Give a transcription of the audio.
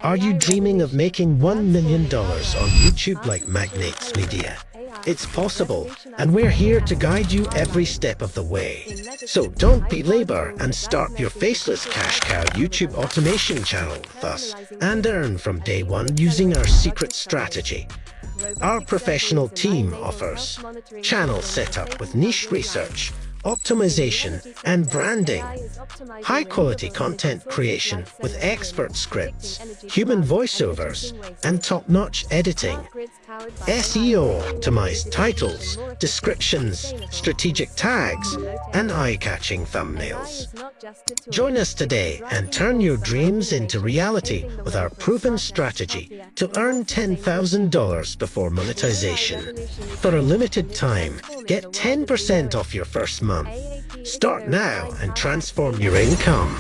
Are you dreaming of making $1 million on YouTube like Magnates Media? It's possible, and we're here to guide you every step of the way. So don't belabor and start your faceless cash cow YouTube automation channel with us and earn from day one using our secret strategy. Our professional team offers channel setup with niche research, optimization, and branding, high-quality content creation with expert scripts, human voiceovers, and top-notch editing, SEO-optimized titles, descriptions, strategic tags, and eye-catching thumbnails. Join us today and turn your dreams into reality with our proven strategy to earn $10,000 before monetization. For a limited time, get 10% off your first month. Start now and transform your income.